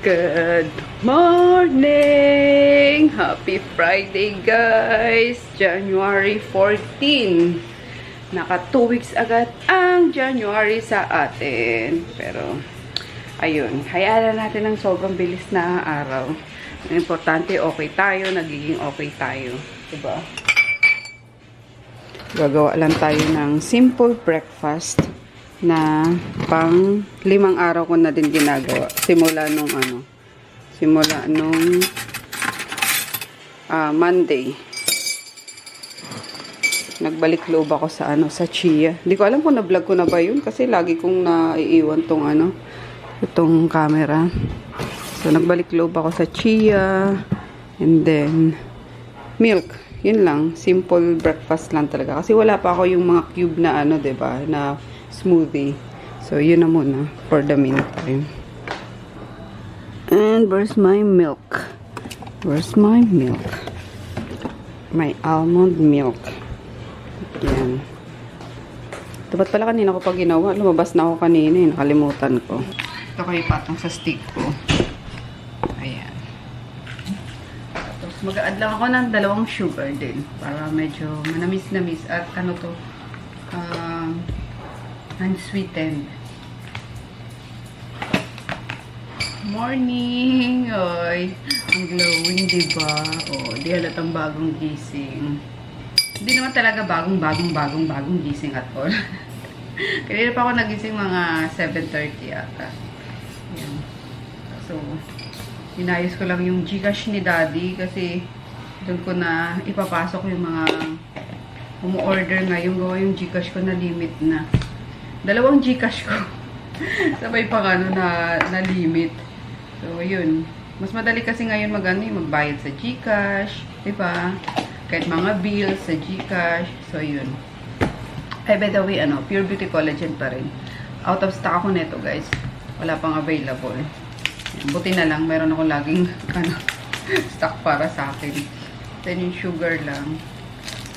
Good morning! Happy Friday, guys! January 14. Naka 2 weeks agad ang January sa atin. Pero, ayun. Hayaan natin ng sobrang bilis na araw. Ang importante, okay tayo. Nagiging okay tayo. Diba? Gagawa lang tayo ng simple breakfast na pang 5 araw ko na din ginagawa. Simula nung Monday. Nagbalik loob ako sa sa chia. Hindi ko alam kung na-vlog ko na ba yun kasi lagi kong naiiwan itong camera. So nagbalik loob ako sa chia and then milk. Yun lang, simple breakfast lang talaga kasi wala pa ako yung mga cube na 'di ba, na smoothie. So, yun na muna for the meantime. And where's my milk? Where's my milk? My almond milk. Yan. Dapat pala kanina ko pa ginawa. Lumabas na ako kanina. Nakalimutan ko. Ito kayo patong sa stick ko. Ayan. Tapos mag-add lang ako ng 2 sugar din. Para medyo manamis-namis. At unsweetened. Morning! Oy, ang glowing, diba? O, di halatang bagong gising. Hindi naman talaga bagong gising at all. Kanina pa ako nagising mga 7:30 ata. Yan. So, inayos ko lang yung Gcash ni Daddy kasi doon ko na ipapasok yung mga umu-order ngayon. Gawa yung Gcash ko na limit na. 2 Gcash ko. Sabay pa na limit. So, yun. Mas madali kasi ngayon magbayad sa Gcash. Diba? Kahit mga bills sa Gcash. So, yun. Ay, by the way, Pure Beauty Collagen pa rin. Out of stock ako neto, guys. Wala pang available. Buti na lang. Meron ako laging, stock para sa akin. Then, yung sugar lang.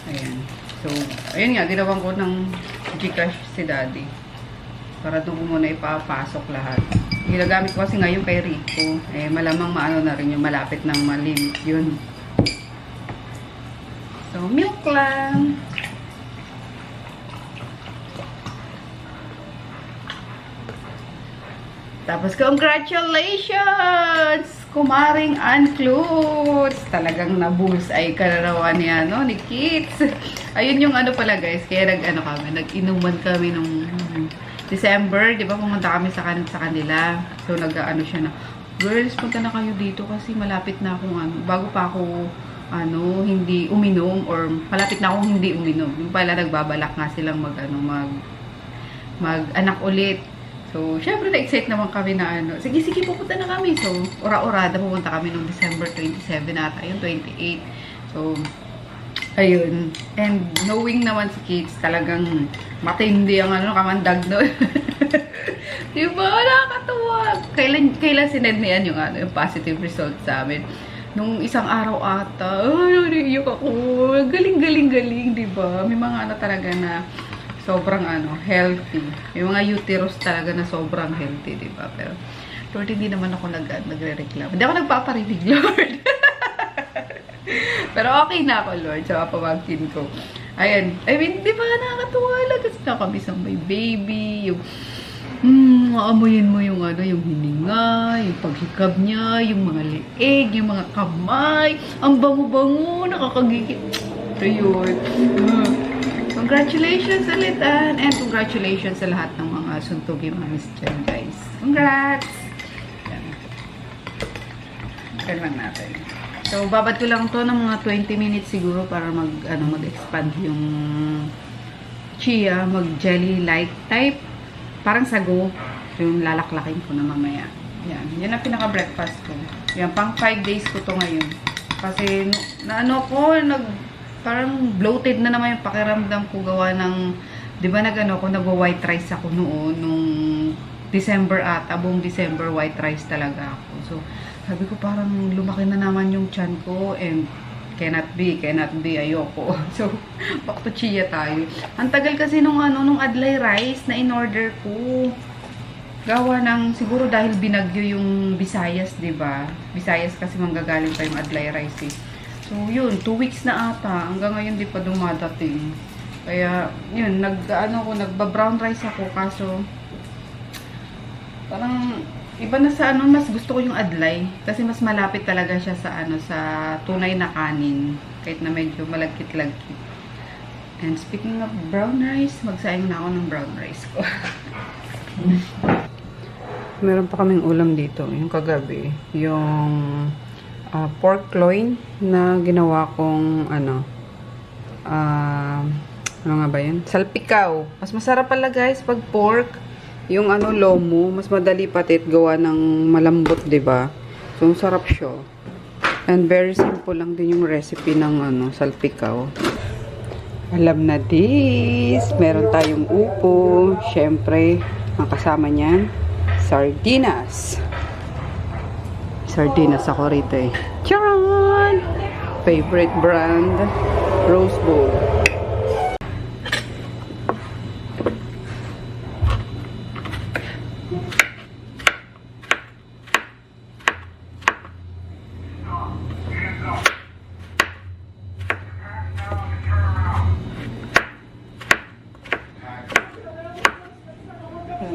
Ayan. So, ayun nga, ginawan ko ng Gcash si Daddy. Para doon ko muna ipapasok lahat. Ginagamit ko kasi ngayon kay Rico. Eh, malamang na rin yung malapit ng malimit yun. So, milk lang. Tapos, congratulations! Kumaring Unclutes! Talagang na-bullseye ka na naman ni Kits. Ayun yung pala, guys. Kaya nag-inuman kami nung December. Di ba pumunta kami sa kanila. So, siya na, girls, punta na kayo dito kasi malapit na akong bago pa ako hindi uminom or malapit na akong hindi uminom. Yung pala nagbabalak nga silang mag-anak ulit. So, syempre na-excite naman kami na sige, pupunta na kami. So, ora-orada pupunta kami noong December 27 ata, yung 28. So, ayun. And knowing naman si Kids, talagang matindi ang kamandag doon. Diba? Nakakatuwa. Kailan sinend niyan yung positive result sa amin? Nung isang araw ata, naiiyak ako. Galing, diba? May mga talaga na sobrang healthy. May mga uterus talaga na sobrang healthy, diba? Pero, Lord, hindi naman ako nagre-reklamo. Hindi ako nagpaparinig, Lord. Pero okay na ako, Lord, sa pamangkin ko. Ayan. I mean, diba, nakakatuwa lang. Kasi nakabisang may baby, yung maamoyin mo yung yung hininga, yung paghikab niya, yung mga leeg, yung mga kamay. Ang bango-bango, nakakagigit. So, yun. Congratulations ulit, and congratulations sa lahat ng mga suntugi mamis dyan, guys. Congrats! Yan lang natin. So, babad ko lang to ng mga 20 minutes siguro para mag-expand yung chia, mag-jelly-like type. Parang sago. Yung lalaklakin ko na mamaya. Yan. Yan ang pinaka-breakfast ko. Yan, pang 5 days ko to ngayon. Kasi, parang bloated na naman yung pakiramdam ko gawa ng, di ba nag-white rice ako noon, nung December ata, buong December white rice talaga ako. So, sabi ko parang lumaki na naman yung tiyan ko and cannot be, ayoko. So, back to chia tayo. Ang tagal kasi nung adlay rice na in-order ko. Gawa ng, siguro dahil binagyo yung Visayas, diba? Visayas kasi manggagaling pa yung Adlay rice eh. So, yun, 2 weeks na ata. Hanggang ngayon di pa dumadating. Kaya, yun, nagba-brown rice ako. Kaso, parang, iba na sa mas gusto ko yung Adlay. Kasi mas malapit talaga siya sa sa tunay na kanin. Kahit na medyo malagkit-lagkit. And speaking of brown rice, magsaing na ako ng brown rice ko. Meron pa kaming ulam dito. Yung kagabi. Yung pork loin na ginawa kong ano nga ba yun? Salpikaw. Mas masarap pala guys pag pork. Yung lomo, mas madali patit gawa ng malambot, 'di ba? So, sarap siya. And very simple lang din yung recipe ng salpikaw. Alam na this. Meron tayong upo. Syempre, ang kasama niyan, sardinas. Sardinas ako rito eh. Charan! Favorite brand, Rose Bowl.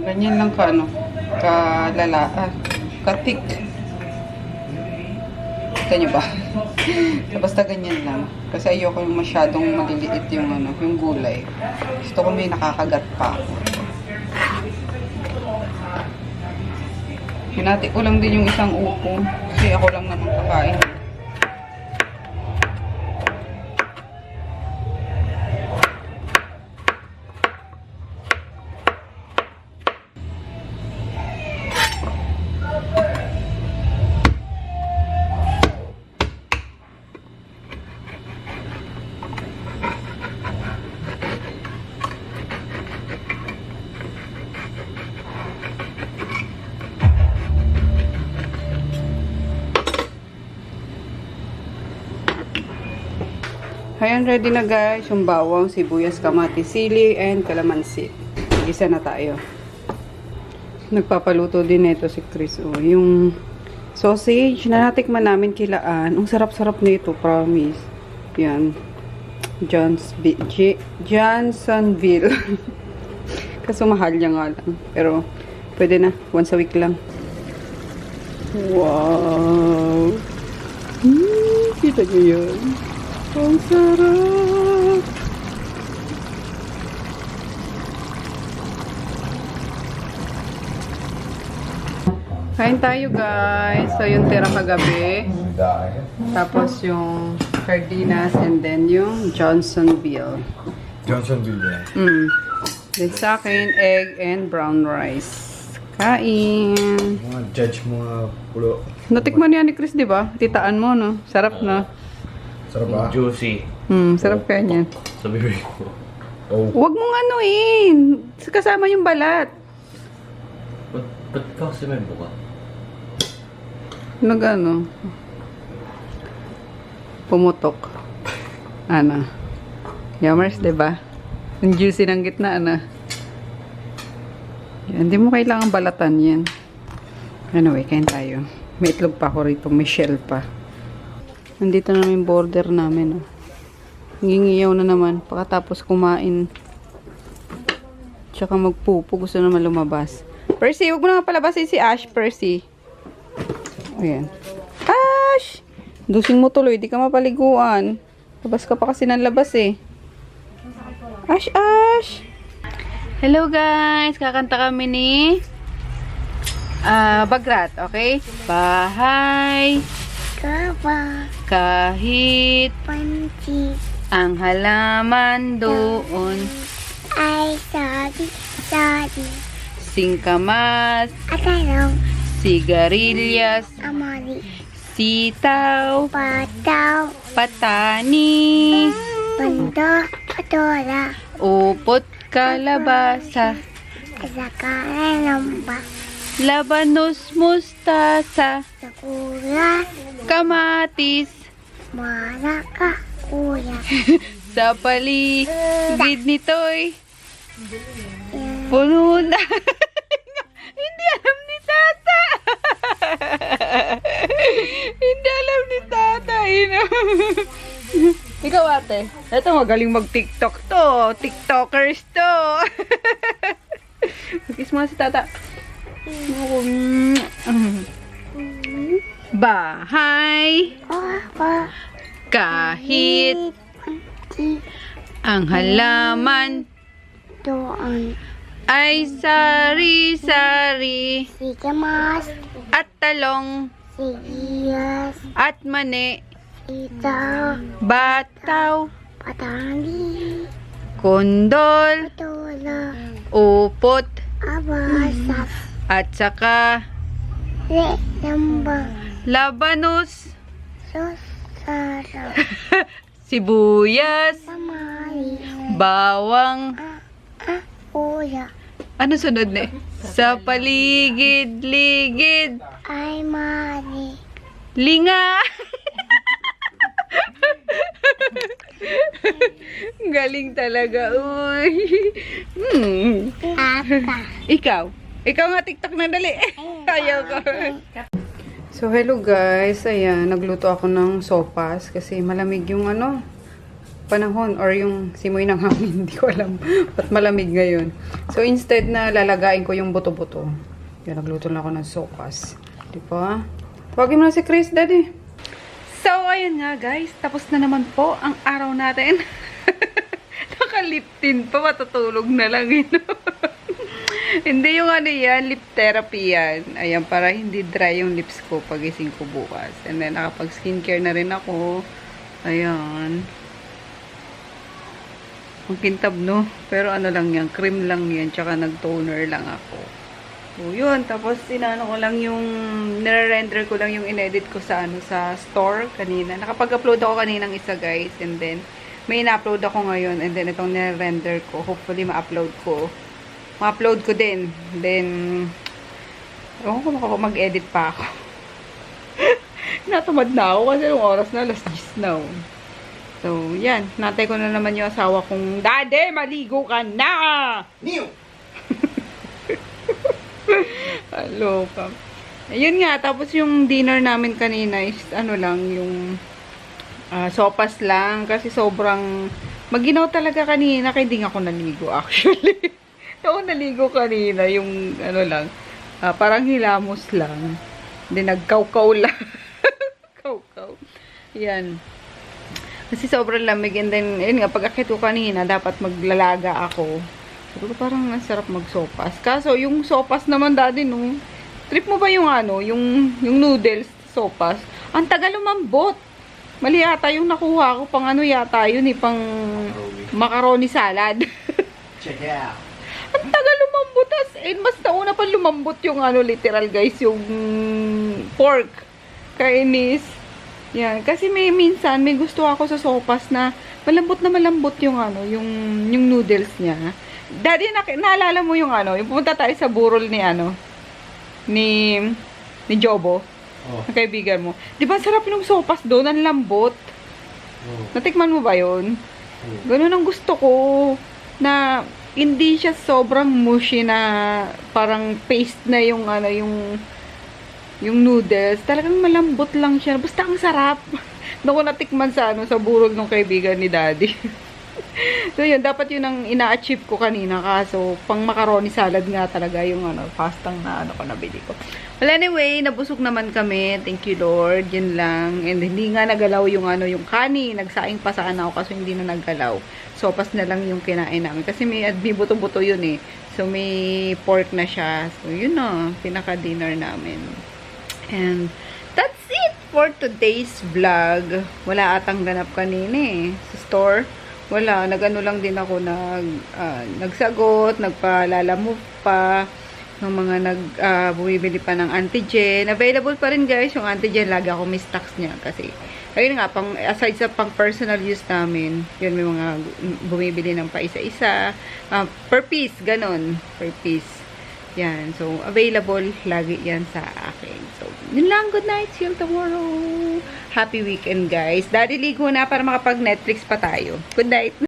Ganyan lang katik. Kita nyo ba? Basta ganyan lang. Kasi ayoko yung masyadong maliliit yung yung gulay. Gusto ko may nakakagat pa ako. Hinati ko lang din yung isang upo. Kasi ako lang naman kakain. Ayan, ready na guys. Yung bawang, sibuyas, kamatis, sili, and kalamansi. Isa na tayo. Nagpapaluto din ito si Chris. Oh, yung sausage na natikman namin kilaan. Ang sarap-sarap nito, promise. Yan. Johnsonville. Kaso mahal niya nga lang. Pero, pwede na. Once a week lang. Wow! Kita niyo yun? Ang sarap! Kain tayo guys. So yung tira kagabi. Tapos yung sardinas and then yung Johnsonville. Johnsonville. Then sa akin, egg and brown rice. Kain! Mga judge mga pulo. Natikman niya ni Chris, di ba? Titaan mo, no? Sarap na. Sarap ba? Juicy. Sarap kaya niyan. Sabi ko. Oh. Huwag mong kasama yung balat. Ba't ka kasi may buka? Pumutok. Yummers, diba? Ang juicy ng gitna, Yan, hindi mo kailangan balatan yan. Anyway, kain tayo. May itlog pa ako rito. May shell pa. Nandito na yung border namin, Ngingiyaw na naman. Pagkatapos kumain. Tsaka magpupo. Gusto naman lumabas. Percy, huwag mo na palabasin si Ash, Percy. Ayan. Ash! Dusing mo tuloy. Di ka mapaliguan. Labas ka pa kasi ng labas eh. Ash, Ash! Hello guys! Kakanta kami ni Bagrat, okay? Bahay kahit Panci ang halaman doon ay sabi singkamas, atanaw sigarilyas, amali sitaw, pataw patani, bando atora upot kalabasa, kasakaran lamba labanos mustasa, sakura kamatis, maraka kuya sa paligid nito'y puno na Hindi alam ni Tata. Hindi alam ni Tata. Ikaw ate. Ito magaling mag-TikTok to. TikTokers to. Kiss mo si Tata. Bahay. Papa. Kahit ang halaman Doon. ay sari-sari Sige mas. at talong Sige at mani, ito. bataw, Patani. kondol, Tula. upot, Abasas. at saka Lembang. labanos, Susara. sibuyas, Samari. bawang, Uya. ano sunod na sa paligid-ligid, Ay mari. linga. Galing talaga, uy. Ata. Ikaw nga TikTok na dali. Ayaw ko. So, hello guys. Ayan, nagluto ako ng sopas kasi malamig yung panahon or yung simoy ng hangin. Hindi ko alam ba't malamig ngayon. So, instead na lalagain ko yung buto-buto. Yan, nagluto lang ako ng sopas. Di ba? Tawagin mo na si Chris, daddy. So, ayan nga guys. Tapos na naman po ang araw natin. Nakaliptin pa. Matutulog na lang yun. Hindi yung yan, lip therapy yan. Ayan, para hindi dry yung lips ko pagising ko bukas. And then, nakapag-skincare na rin ako. Ayan. Ang kintab, no? Pero ano lang yan, cream lang yan, tsaka nag-toner lang ako. So, yun. Tapos, sinano ko lang yung, nire-render ko lang yung inedit ko sa, sa store kanina. Nakapag-upload ako kaninang isa, guys. And then, may ina-upload ako ngayon. And then, itong nire-render ko. Hopefully, ma-upload ko. Ma-upload ko din. Then, ewan ko mag-edit pa ako. Natamad na ako kasi yung oras na, alas 10 na. So, yan. Natay ko na naman yung asawa kong, Dade, maligo ka na! New! Aloka. Ayun nga, tapos yung dinner namin kanina is yung sopas lang. Kasi sobrang, maginaw talaga kanina, kaya di nga ako naligo actually. Ako naligo kanina, yung parang hilamos lang. Hindi, nagkaw-kaw lang. Kaw-kaw. Yan. Kasi sobrang lamig. And then, yun nga, pag-akit ko kanina, dapat maglalaga ako. Sabi ko, parang ang sarap mag-sopas. Kaso, yung sopas naman, daddy, no? Trip mo ba yung yung noodles, sopas? Ang tagal lumambot. Mali yata yung nakuha ko, pang yata yun, pang macaroni salad. Check it out. Ang tagal lumambot. Mas nauna pa lumambot yung literal guys, yung pork. Kainis. Yan. Kasi minsan, may gusto ako sa sopas na malambot yung yung noodles niya. Daddy, naalala mo yung yung pumunta tayo sa burol ni Jobo? Oh. Ang kaibigan mo. Di ba sarap ng sopas doon? Ang lambot. Oh. Natikman mo ba yun? Oh. Ganun ang gusto ko. Na hindi siya sobrang mushy na parang paste na yung yung noodles. Talagang malambot lang siya. Basta ang sarap. Naku, natikman sa sa burol ng kaibigan ni Daddy. So yun, dapat yun ang ina-achieve ko kanina. Kaso pang macaroni salad nga talaga yung pastang na ko nabili ko. Well, anyway, nabusog naman kami. Thank you, Lord. Yun lang. And hindi nga nagalaw yung yung kanin. Nagsaing pa sana ako kasi hindi na naggalaw. Sopas na lang yung kinain namin. Kasi may buto-buto yun eh. So, may pork na siya. So, yun na. Pinaka-dinner namin. And, that's it for today's vlog. Wala atang ganap kanina eh. Sa store. Wala. Nag-ano lang din ako. Nagsagot. Nagpalalamove pa. Ng mga bumibili pa ng antigen. Available pa rin guys. Yung antigen. Lagi ako may stocks niya. Kasi, ayun nga, aside sa pang personal use namin, yun may mga bumibili ng pa isa-isa. Per piece, ganon. Per piece. Yan. So, available lagi yan sa akin. So, yun lang. Good night. See you tomorrow. Happy weekend, guys. Daddy, ligo na para makapag-Netflix pa tayo. Good night.